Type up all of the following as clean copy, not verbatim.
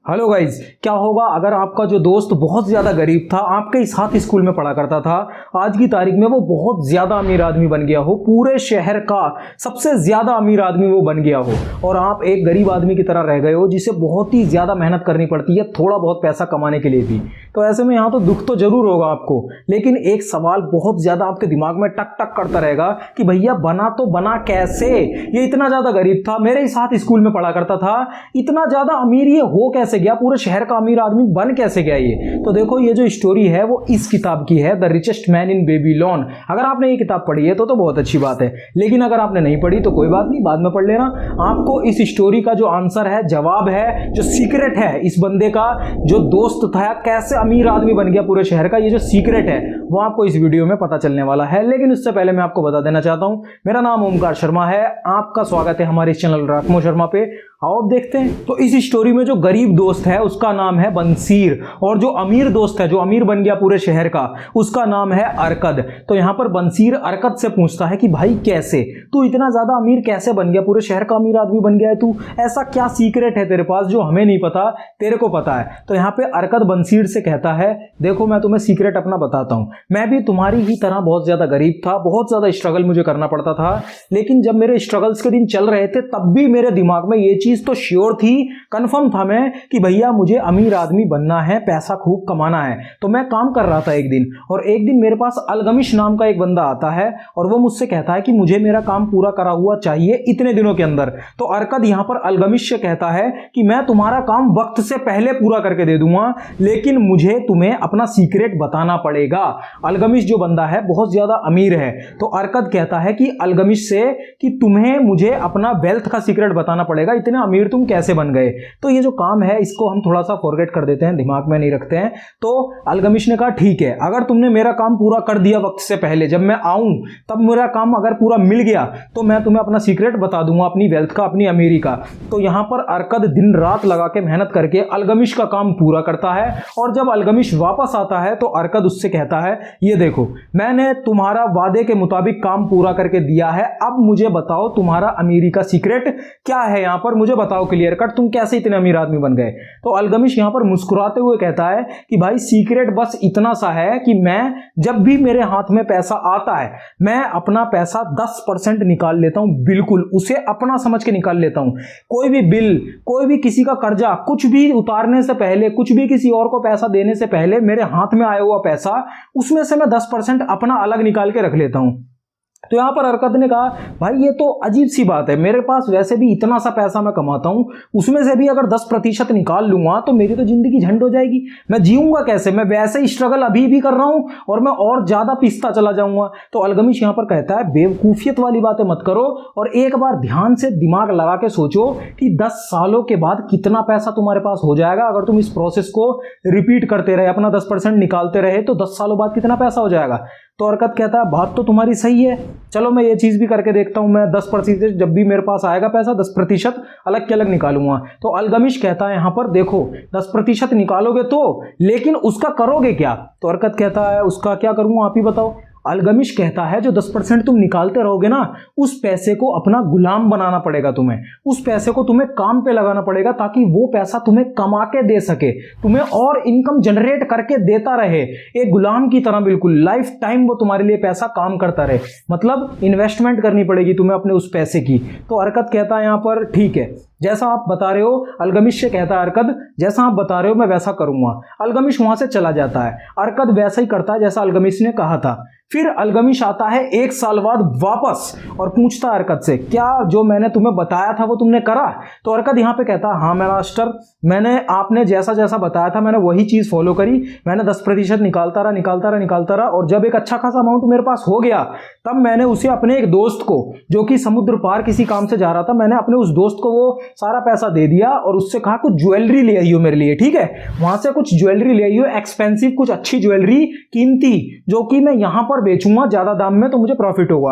Hello guys, क्या होगा अगर आपका जो दोस्त बहुत ज़्यादा गरीब था, आपके ही साथ स्कूल में पढ़ा करता था, आज की तारीख में वो बहुत ज़्यादा अमीर आदमी बन गया हो, पूरे शहर का सबसे ज़्यादा अमीर आदमी वो बन गया हो और आप एक गरीब आदमी की तरह रह गए हो जिसे बहुत ही ज़्यादा मेहनत करनी पड़ती है थोड़ा बहुत पैसा कमाने के लिए भी। तो ऐसे में यहाँ तो दुख तो जरूर होगा आपको, लेकिन एक सवाल बहुत ज़्यादा आपके दिमाग में टक टक करता रहेगा कि भैया बना तो बना कैसे? ये इतना ज़्यादा गरीब था, मेरे ही साथ स्कूल में पढ़ा करता था, इतना ज़्यादा अमीर ये हो कैसे गया? पूरे शहर का अमीर आदमी बन कैसे गया ये? तो देखो, ये जो स्टोरी है वो इस किताब की है, the richest man in Babylon. अगर आपने ये किताब पढ़ी है तो बहुत अच्छी बात है, लेकिन अगर आपने नहीं पढ़ी तो कोई बात नहीं, बाद में पढ़ लेना। आपको इस स्टोरी का जो आंसर है, जवाब है, जो सीक्रेट है इस बंदे का, जो दोस्त था कैसे अमीर आदमी बन गया पूरे शहर का, ये जो सीक्रेट है वो आपको इस वीडियो में पता चलने वाला है। लेकिन उससे पहले मैं आपको बता देना चाहता हूं, मेरा नाम ओमकार शर्मा है, आपका स्वागत है हमारे चैनल राकमो शर्मा पे। आओ अब देखते हैं। तो इस स्टोरी में जो गरीब दोस्त है उसका नाम है बंसीर, और जो अमीर दोस्त है, जो अमीर बन गया पूरे शहर का, उसका नाम है अरकद। तो यहां पर बंसीर अरकद से पूछता है कि भाई कैसे तू इतना ज्यादा अमीर कैसे बन गया, पूरे शहर का अमीर आदमी बन गया है तू? ऐसा क्या सीक्रेट है तेरे पास जो हमें नहीं पता, तेरे को पता है? तो यहां पे अरकद बंसीर से कहता है, देखो मैं तुम्हें सीक्रेट अपना बताता हूं, मैं भी तुम्हारी ही तरह बहुत ज्यादा गरीब था, बहुत ज्यादा स्ट्रगल मुझे करना पड़ता था, लेकिन जब मेरे स्ट्रगल्स के दिन चल रहे थे तब भी मेरे दिमाग में ये चीज तो श्योर थी, कंफर्म था मैं कि भैया मुझे अमीर आदमी बनना है, पैसा खूब कमाना है। तो मैं काम कर रहा था एक दिन, और एक दिन मेरे पास अलगमिश नाम का एक बंदा आता है और वो मुझसे कहता है कि मुझे मेरा काम पूरा करा हुआ चाहिए इतने दिनों के अंदर। तो अरकद यहां पर अलगमिश से कहता है कि मैं तुम्हारा काम वक्त से पहले पूरा करके दे दूंगा, लेकिन मुझे तुम्हें अपना सीक्रेट बताना पड़ेगा। अलगमिश जो बंदा है बहुत ज्यादा अमीर है, तो अरकद कहता है कि अलगमिश से कि तुम्हें मुझे अपना वेल्थ का सीक्रेट बताना पड़ेगा, इतने अमीर तुम कैसे बन गए? तो ये जो काम है इसको हम थोड़ा सा फॉरगेट कर देते हैं, दिमाग में नहीं रखते हैं। तो अलगमिश ने कहा ठीक है, अगर तुमने मेरा काम पूरा कर दिया वक्त से पहले, जब मैं आऊं तब मेरा काम अगर पूरा मिल गया तो मैं तुम्हें अपना सीक्रेट बता दूंगा, अपनी वेल्थ का, अपनी अमीरी का। तो यहां पर अरकद दिन रात लगा के मेहनत करके अलगमिश का काम पूरा करता है, और जब अलगमिश वापस आता है तो अरकद उससे कहता है, ये देखो मैंने तुम्हारा वादे के मुताबिक काम पूरा करके दिया है, अब मुझे बताओ तुम्हारा अमीरी का सीक्रेट क्या है? यहां पर मुझे बताओ क्लियर कट, तुम कैसे इतने अमीर आदमी बन गए? तो अलगमिश यहां पर मुस्कुराते हुए कहता है कि भाई सीक्रेट बस इतना सा है कि मैं जब भी मेरे हाथ में पैसा आता है, मैं अपना पैसा 10% निकाल लेता हूं, बिल्कुल उसे अपना समझ के निकाल लेता हूं। कोई भी बिल, कोई भी किसी का कर्जा, कुछ भी उतारने से पहले, कुछ भी किसी और को पैसा देने से पहले, मेरे हाथ में आया हुआ पैसा, उसमें से मैं 10% अपना अलग निकाल के रख लेता हूं। तो यहां पर अरकद ने कहा, भाई ये तो अजीब सी बात है, मेरे पास वैसे भी इतना सा पैसा मैं कमाता हूं, उसमें से भी अगर 10% निकाल लूंगा तो मेरी तो जिंदगी झंड हो जाएगी, मैं जीऊंगा कैसे? मैं वैसे ही स्ट्रगल अभी भी कर रहा हूं और मैं और ज्यादा पिसता चला जाऊंगा। तो अलगमिश यहां पर कहता है, बेवकूफियत वाली बातें मत करो और एक बार ध्यान से दिमाग लगा के सोचो कि 10 सालों के बाद कितना पैसा तुम्हारे पास हो जाएगा अगर तुम इस प्रोसेस को रिपीट करते रहे, अपना 10% निकालते रहे, तो 10 सालों बाद कितना पैसा हो जाएगा? तो अरकद कहता है, बात तो तुम्हारी सही है, चलो मैं ये चीज भी करके देखता हूं, मैं 10%, जब भी मेरे पास आएगा पैसा 10% अलग के अलग निकालूंगा। तो अलगमिश कहता है यहां पर, देखो 10% निकालोगे तो, लेकिन उसका करोगे क्या? तो अरकद कहता है, उसका क्या करूंगा आप ही बताओ। अलगमिश कहता है, जो 10% तुम निकालते रहोगे ना, उस पैसे को अपना गुलाम बनाना पड़ेगा तुम्हें, उस पैसे को तुम्हें काम पे लगाना पड़ेगा ताकि वो पैसा तुम्हें कमा के दे सके, तुम्हें और इनकम जनरेट करके देता रहे, एक गुलाम की तरह, बिल्कुल लाइफ टाइम वो तुम्हारे लिए पैसा काम करता रहे। मतलब इन्वेस्टमेंट करनी पड़ेगी तुम्हें अपने उस पैसे की। तो अरकद कहता है यहां पर, ठीक है जैसा आप बता रहे हो। अलगमिश से कहता है अरकद, जैसा आप बता रहे हो मैं वैसा करूंगा। अलगमिश वहां से चला जाता है, अरकद वैसा ही करता है जैसा अलगमिश ने कहा था। फिर अलगमिश आता है 1 साल बाद वापस और पूछता है अरकद से, क्या जो मैंने तुम्हें बताया था वो तुमने करा? तो अरकद यहां पे कहता है, हाँ मैं मास्टर, मैंने आपने जैसा जैसा बताया था मैंने वही चीज फॉलो करी, मैंने 10% निकालता रहा और जब एक अच्छा खासा अमाउंट मेरे पास हो गया तब मैंने उसे अपने एक दोस्त को, जो कि समुद्र पार किसी काम से जा रहा था, मैंने अपने उस दोस्त को वो सारा पैसा दे दिया और उससे कहा कुछ ज्वेलरी ले आई हो मेरे लिए, ठीक है? वहां से कुछ ज्वेलरी ले आई हो, एक्सपेंसिव, कुछ अच्छी ज्वेलरी, कीमती, जो कि मैं यहां पर बेचूंगा ज्यादा दाम में तो मुझे प्रॉफिट होगा।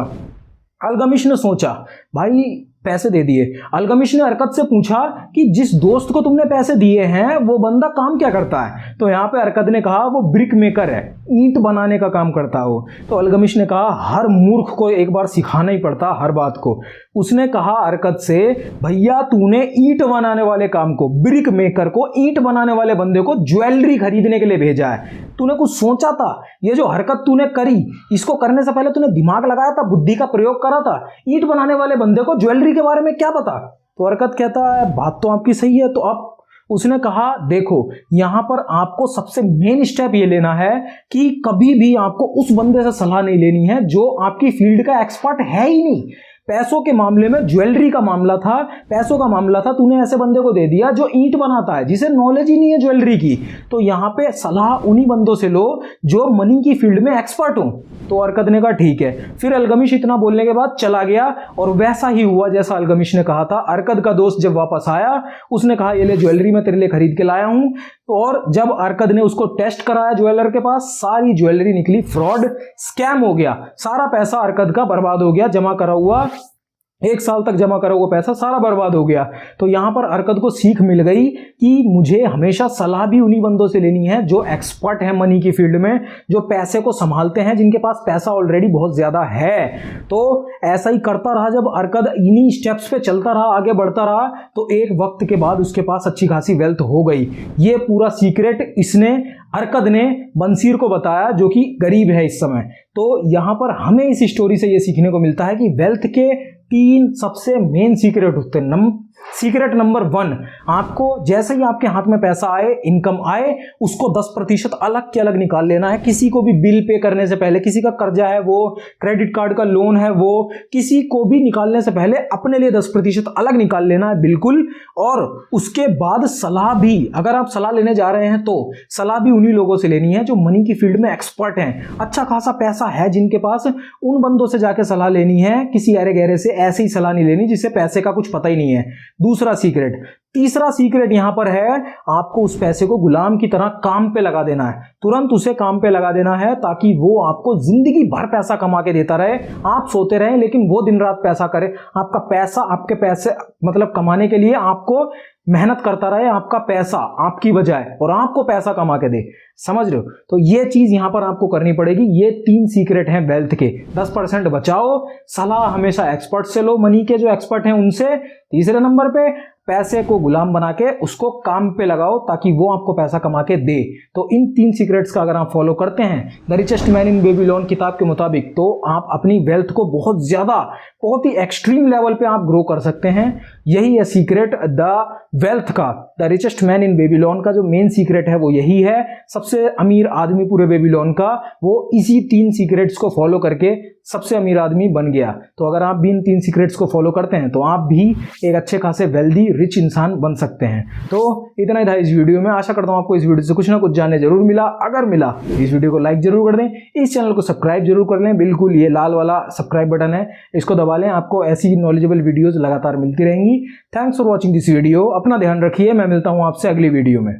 अलगमिश ने सोचा, भाई पैसे दे दिए। अलगमिश ने अरकद से पूछा कि जिस दोस्त को तुमने पैसे दिए हैं वो बंदा काम क्या करता है? तो यहाँ पे अरकद ने कहा वो ब्रिक मेकर है, ईंट बनाने का काम करता हो। तो अलगमिश ने कहा हर मूर्ख को एक बार सिखाना ही पड़ता हर बात को। उसने कहा अरकत से, भैया तूने ईंट बनाने वाले काम को, ब्रिक मेकर को, ईंट बनाने वाले बंदे को ज्वेलरी खरीदने के लिए भेजा है। तूने कुछ सोचा था? ये जो हरकत तूने करी, इसको करने से पहले तूने दिमाग लगाया था, बुद्धि का प्रयोग करा था? ईंट बनाने वाले बंदे को ज्वेलरी के बारे में क्या पता? तो हरकत कहता है बात तो आपकी सही है। तो अब उसने कहा देखो, यहां पर आपको सबसे मेन स्टेप ये लेना है कि कभी भी आपको उस बंदे से सलाह नहीं लेनी है जो आपकी फील्ड का एक्सपर्ट है ही नहीं। पैसों के मामले में, ज्वेलरी का मामला था, पैसों का मामला था, तूने ऐसे बंदे को दे दिया जो ईंट बनाता है, जिसे नॉलेज ही नहीं है ज्वेलरी की। तो यहां पे सलाह उन्हीं बंदों से लो जो मनी की फील्ड में एक्सपर्ट हो। तो अरकत ने कहा ठीक है। फिर अलगमिश इतना बोलने के बाद चला गया और वैसा ही हुआ जैसा अलगमिश ने कहा था। अरकत का दोस्त जब वापस आया, उसने कहा ये ले ज्वेलरी मैं तेरे लिए खरीद के लाया हूं। और जब अरकत ने उसको टेस्ट कराया ज्वेलर के पास, सारी ज्वेलरी निकली फ्रॉड, स्कैम हो गया। सारा पैसा अरकत का बर्बाद हो गया, जमा करा हुआ 1 साल तक जमा करा हुआ पैसा सारा बर्बाद हो गया। तो यहां पर अरकत को सीख मिल गई कि मुझे हमेशा सलाह भी उन्हीं बंदों से लेनी है जो एक्सपर्ट है मनी की फील्ड में, जो पैसे को संभालते हैं, जिनके पास पैसा ऑलरेडी बहुत ज्यादा है। तो ऐसा ही करता रहा। जब अरकत इन्हीं स्टेप्स पे चलता रहा, आगे बढ़ता रहा, तो एक वक्त के बाद उसके पास अच्छी खासी वेल्थ हो गई। ये पूरा सीक्रेट इसने, अरकत ने बंसीर को बताया जो कि गरीब है इस समय। तो यहां पर हमें इस स्टोरी से यह सीखने को मिलता है कि वेल्थ के 3 सबसे मेन सीक्रेट होते हैं। सीक्रेट नंबर 1, आपको जैसे ही आपके हाथ में पैसा आए, इनकम आए, उसको 10% अलग के अलग निकाल लेना है। किसी को भी बिल पे करने से पहले, किसी का कर्जा है वो, क्रेडिट कार्ड का लोन है वो, किसी को भी निकालने से पहले अपने लिए 10% अलग निकाल लेना है बिल्कुल। और उसके बाद सलाह भी, अगर आप सलाह लेने जा रहे हैं तो सलाह भी उन्हीं लोगों से लेनी है जो मनी की फील्ड में एक्सपर्ट हैं, अच्छा खासा पैसा है जिनके पास, उन बंदों से जाके सलाह लेनी है। किसी अरे गहरे से ऐसे ही सलाह नहीं लेनी जिससे पैसे का कुछ पता ही नहीं है। दूसरा सीक्रेट। तीसरा सीक्रेट यहां पर है, आपको उस पैसे को गुलाम की तरह काम पे लगा देना है। तुरंत उसे काम पे लगा देना है ताकि वो आपको जिंदगी भर पैसा कमा के देता रहे। आप सोते रहें लेकिन वो दिन रात पैसा करे। आपका पैसा, आपके पैसे मतलब कमाने के लिए आपको मेहनत करता रहे, आपका पैसा आपकी बजाय, और आपको पैसा कमा के दे। समझ रहे हो? तो ये चीज यहां पर आपको करनी पड़ेगी। ये 3 सीक्रेट हैं वेल्थ के। 10% बचाओ, सलाह हमेशा एक्सपर्ट से लो, मनी के जो एक्सपर्ट हैं उनसे। तीसरे नंबर पे पैसे को गुलाम बना के उसको काम पे लगाओ ताकि वो आपको पैसा कमा के दे। तो इन 3 सीक्रेट्स का अगर आप फॉलो करते हैं the richest man in Babylon किताब के मुताबिक, तो आप अपनी वेल्थ को बहुत ज्यादा, बहुत ही एक्सट्रीम लेवल पे आप ग्रो कर सकते हैं। यही है सीक्रेट द वेल्थ का। The richest man in Babylon का जो मेन सीक्रेट है वो यही है। सबसे अमीर आदमी पूरे बेबीलोन का, वो इसी 3 सीक्रेट्स को फॉलो करके सबसे अमीर आदमी बन गया। तो अगर आप भी इन 3 सीक्रेट्स को फॉलो करते हैं तो आप भी एक अच्छे खासे वेल्दी रिच इंसान बन सकते हैं। तो इतना ही था इस वीडियो में। आशा करता हूं आपको इस वीडियो से कुछ ना कुछ जानने जरूर मिला। अगर मिला इस वीडियो को लाइक जरूर कर दें, इस चैनल को सब्सक्राइब जरूर कर लें। बिल्कुल ये लाल वाला सब्सक्राइब बटन है, इसको दबा लें। आपको ऐसी नॉलेजेबल वीडियोज लगातार मिलती रहेंगी। Thanks for watching this video. अपना ध्यान रखिए। मैं मिलता हूं आपसे अगली वीडियो में।